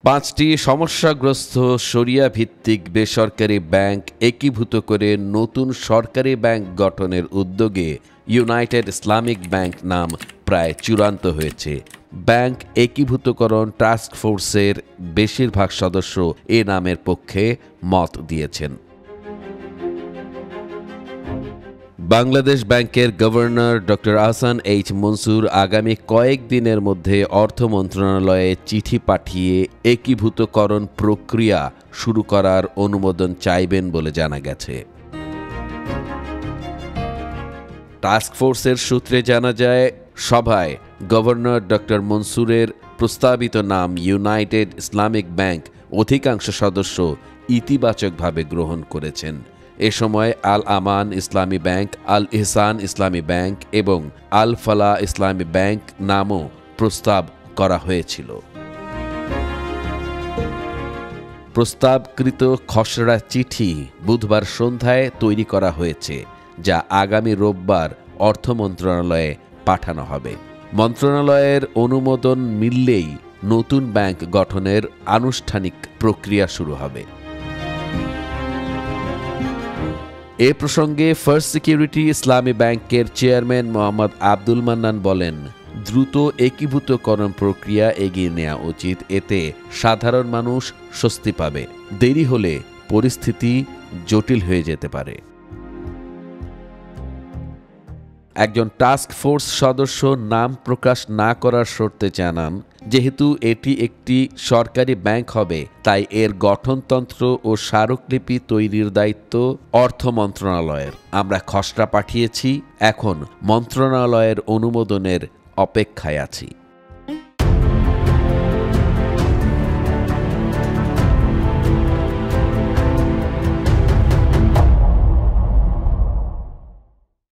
5টি সমস্যাগ্রস্ত শরিয়া ভিত্তিক বেসরকারি ব্যাংক একীভূত করে নতুন সরকারি ব্যাংক গঠনের উদ্যোগে ইউনাইটেড ইসলামিক ব্যাংক নাম প্রায় চূড়ান্ত হয়েছে। ব্যাংক একীভূতকরণ টাস্ক ফোর্সের বেশিরভাগ সদস্য এ নামের পক্ষে মত দিয়েছেন। বাংলাদেশ ব্যাংকের governor doctor Ahsan H Mansur আগামী কয়েকদিনের মধ্যে অর্থ মন্ত্রণালয়ে চিঠি পাঠিয়ে একীভূতকরণ প্রক্রিয়া শুরু করার অনুমোদন চাইবেন বলে জানা গেছে। টাস্ক ফোর্সের সূত্রে জানা যায়, সভায় গভর্নর ডক্টর মনসুরের প্রস্তাবিত নাম ইউনাইটেড ইসলামিক ব্যাংক অধিকাংশ সদস্য ইতিবাচকভাবে গ্রহণ করেছেন। এ সময় আল আমান ইসলামী ব্যাংক, আল ইহসান ইসলামী ব্যাংক এবং আল ফালাহ ইসলামী ব্যাংক নামও প্রস্তাব করা হয়েছিল। প্রস্তাবকৃত খসড়া চিঠি বুধবার সন্ধ্যায় তৈরি করা হয়েছে, যা আগামী রোববার অর্থ মন্ত্রণালয়ে পাঠানো হবে। মন্ত্রণালয়ের অনুমোদন মিললেই নতুন ব্যাংক গঠনের আনুষ্ঠানিক প্রক্রিয়া শুরু হবে। এ প্রসঙ্গে ফার্স্ট সিকিউরিটি ইসলামী ব্যাংকের চেয়ারম্যান মোহাম্মদ আব্দুল মান্নান বলেন, দ্রুত একীভূতকরণ প্রক্রিয়া এগিয়ে নেওয়া উচিত, এতে সাধারণ মানুষ স্বস্তি পাবে। দেরি হলে পরিস্থিতি জটিল হয়ে যেতে পারে। একজন টাস্ক ফোর্স সদস্য নাম প্রকাশ না করার শর্তে জানান, যেহেতু এটি একটি সরকারি ব্যাংক হবে, তাই এর গঠনতন্ত্র ও স্মারকলিপি তৈরির দায়িত্ব অর্থ মন্ত্রণালয়ের। আমরা খসড়া পাঠিয়েছি, এখন মন্ত্রণালয়ের অনুমোদনের অপেক্ষায় আছি।